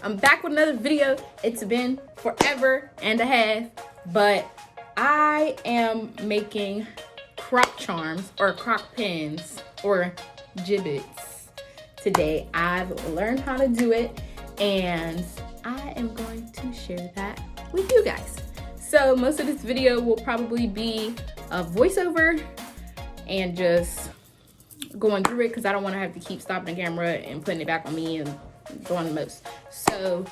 I'm back with another video. It's been forever and a half, but I am making CROC charms or CROC pins or gibbets today. I've learned how to do it and I am going to share that with you guys. So most of this video will probably be a voiceover and just going through it because I don't want to have to keep stopping the camera and putting it back on me and doing the most. So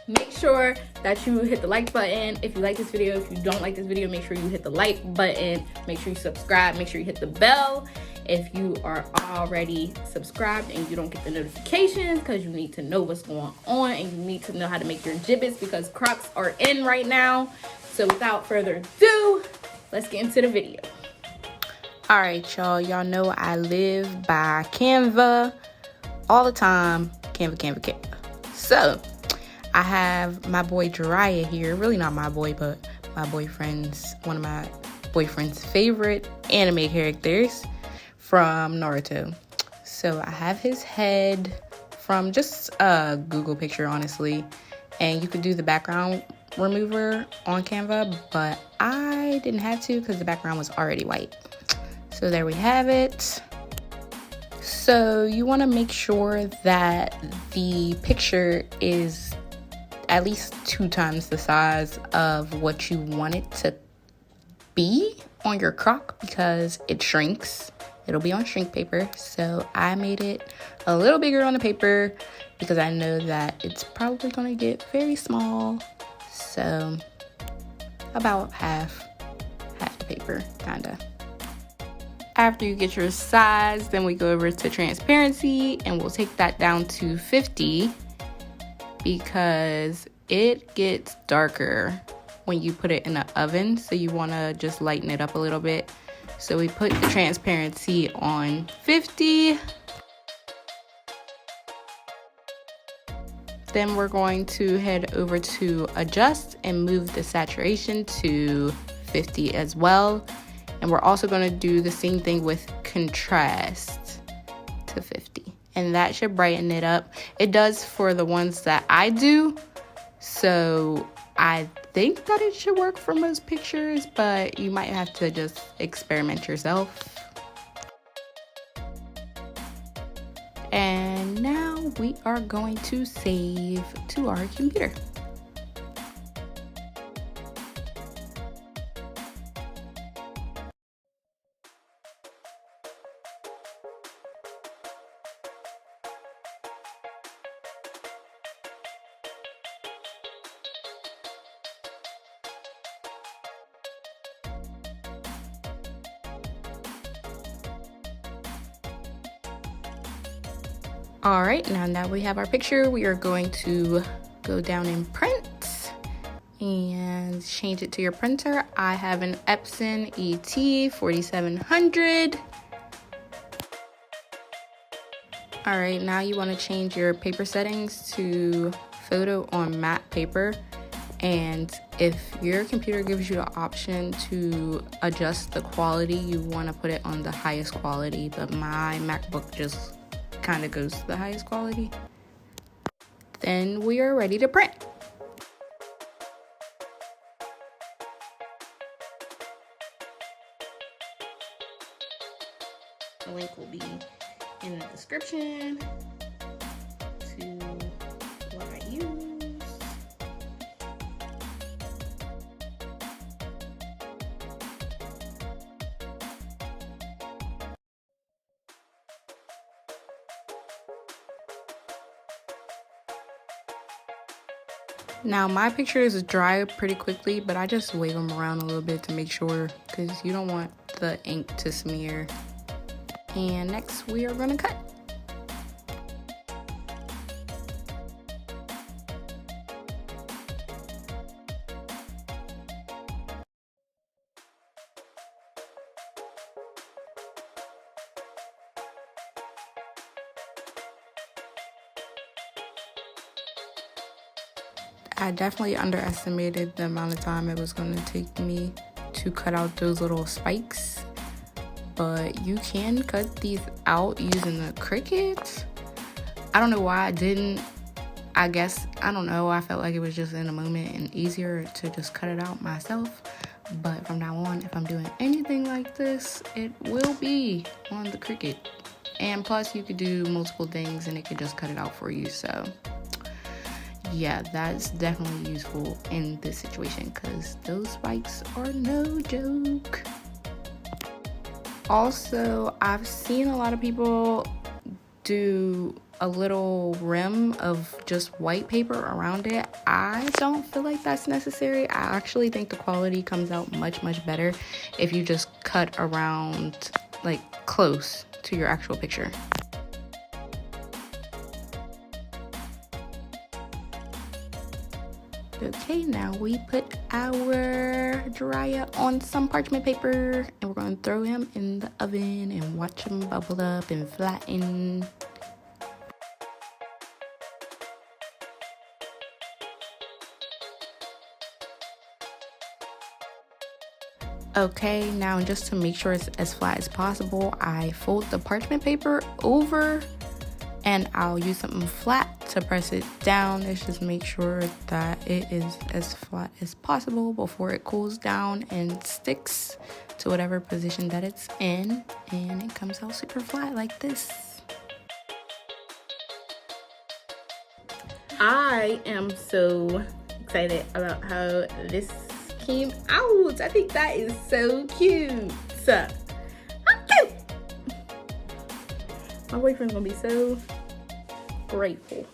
make sure that you hit the like button if you like this video. If you don't like this video, make sure you hit the like button. Make sure you subscribe. Make sure you hit the bell if you are already subscribed and you don't get the notifications, because you need to know what's going on and you need to know how to make your gibbets because CROCs are in right now. So without further ado, let's get into the video. All right, y'all know I live by Canva all the time. Canva. So I have my boy Jiraiya here. Really not my boy, but my boyfriend's, one of my boyfriend's favorite anime characters from Naruto. So I have his head from just a Google picture, honestly. And you could do the background remover on Canva, but I didn't have to because the background was already white. So there we have it. So you want to make sure that the picture is at least 2 times the size of what you want it to be on your CROC because it shrinks. It'll be on shrink paper. So I made it a little bigger on the paper because I know that it's probably going to get very small. So about half the paper, kinda. After you get your size, then we go over to transparency and we'll take that down to 50 because it gets darker when you put it in the oven. So you want to just lighten it up a little bit. So we put the transparency on 50. Then we're going to head over to adjust and move the saturation to 50 as well. And we're also going to do the same thing with contrast to 50. And that should brighten it up. It does for the ones that I do. So I think that it should work for most pictures, but you might have to just experiment yourself. And now we are going to save to our computer. All right, now that we have our picture, we are going to go down in print and change it to your printer. I have an Epson ET 4700. All right, now you want to change your paper settings to photo on matte paper. And if your computer gives you the option to adjust the quality, you want to put it on the highest quality, but my MacBook just kind of goes to the highest quality. Then we are ready to print. The link will be in the description to what I use. Now my pictures dry pretty quickly, but I just wave them around a little bit to make sure because you don't want the ink to smear. And next we are gonna cut. I definitely underestimated the amount of time it was going to take me to cut out those little spikes, but you can cut these out using the Cricut. I don't know why I didn't. I guess, I don't know, I felt like it was just in a moment and easier to just cut it out myself. But from now on, if I'm doing anything like this, it will be on the Cricut. And plus, you could do multiple things and it could just cut it out for you. So yeah, that's definitely useful in this situation because those spikes are no joke. Also, I've seen a lot of people do a little rim of just white paper around it. I don't feel like that's necessary. I actually think the quality comes out much better if you just cut around, like, close to your actual picture. Okay, now we put our dryer on some parchment paper and we're going to throw him in the oven and watch him bubble up and flatten. Okay, now just to make sure it's as flat as possible, I fold the parchment paper over and I'll use something flat to press it down. Let's just make sure that it is as flat as possible before it cools down and sticks to whatever position that it's in, and it comes out super flat like this. I am so excited about how this came out. I think that is so cute. My boyfriend's gonna be so grateful.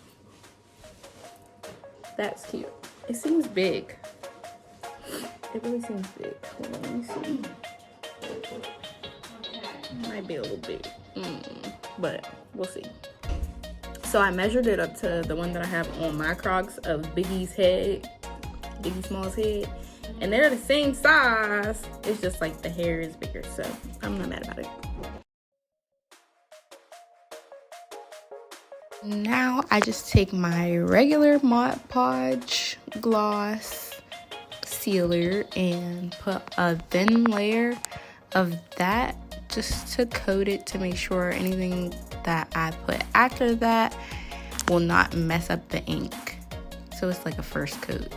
That's cute. It seems big. It really seems big. Hold on, let me see. Might be a little big, but we'll see. So I measured it up to the one that I have on my Crocs of Biggie's head, Biggie Small's head. And they're the same size. It's just like the hair is bigger, so I'm not mad about it. Now I just take my regular Mod Podge gloss sealer and put a thin layer of that just to coat it to make sure anything that I put after that will not mess up the ink. So it's like a first coat.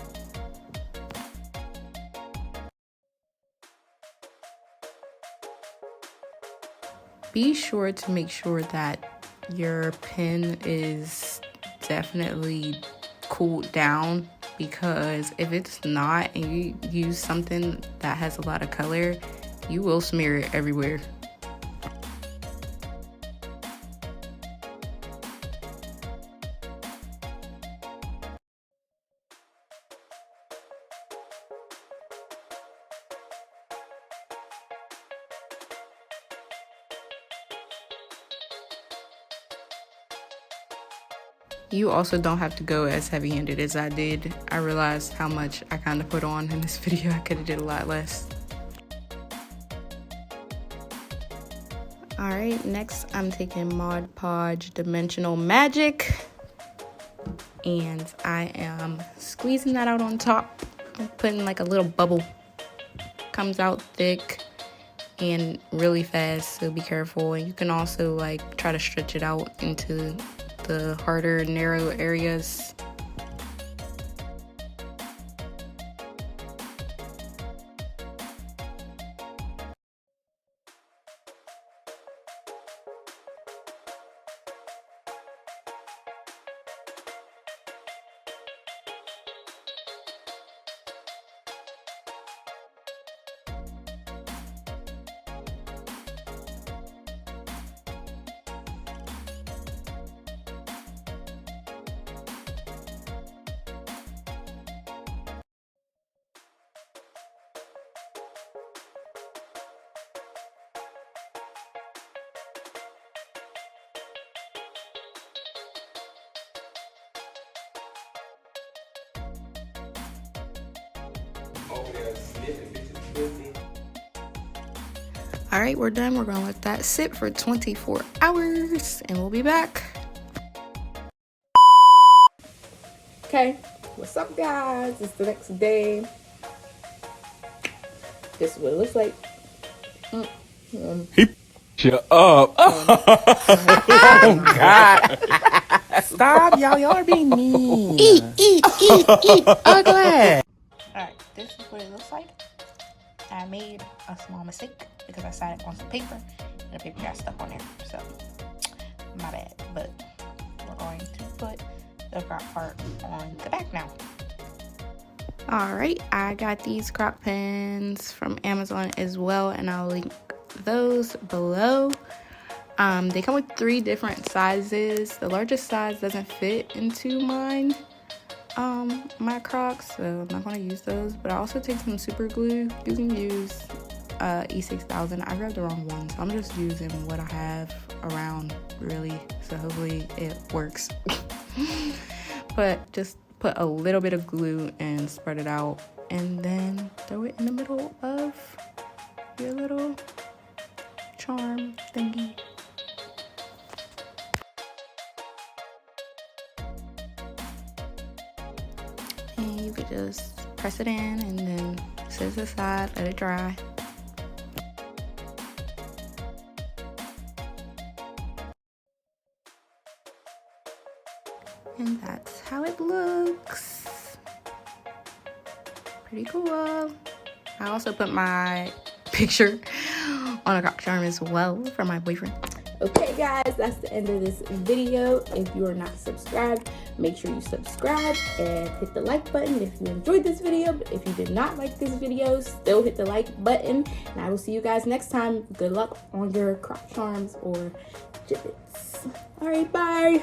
Be sure to make sure that your pen is definitely cooled down, because if it's not and you use something that has a lot of color, you will smear it everywhere. You also don't have to go as heavy-handed as I did. I realized how much I kind of put on in this video. I could have did a lot less. Alright, next I'm taking Mod Podge Dimensional Magic. And I am squeezing that out on top. I'm putting like a little bubble. Comes out thick and really fast, so be careful. And you can also like try to stretch it out into the harder, narrow areas. All right, we're done. We're gonna let that sit for 24 hours and we'll be back. Okay, what's up guys? It's the next day. This is what it looks like. Shut up. Oh, God. Stop, y'all are being mean. Eat, ugly. Alright, this is what it looks like. I made a small mistake because I sat it on some paper and the paper got stuck on there, so my bad. But we're going to put the front part on the back now. Alright, I got these CROC pins from Amazon as well, and I'll link those below. They come with 3 different sizes. The largest size doesn't fit into mine. My Crocs, so I'm not going to use those, but I also take some super glue. You can use E6000. I grabbed the wrong one, so I'm just using what I have around, really, so hopefully it works. But just put a little bit of glue and spread it out, and then throw it in the middle of your little charm thingy. And you could just press it in and then set it aside, let it dry. And that's how it looks. Pretty cool. I also put my picture on a CROC charm as well for my boyfriend. Okay guys, that's the end of this video. If you are not subscribed, make sure you subscribe and hit the like button if you enjoyed this video. But if you did not like this video, still hit the like button. And I will see you guys next time. Good luck on your CROC charms or gibbets. Alright, bye.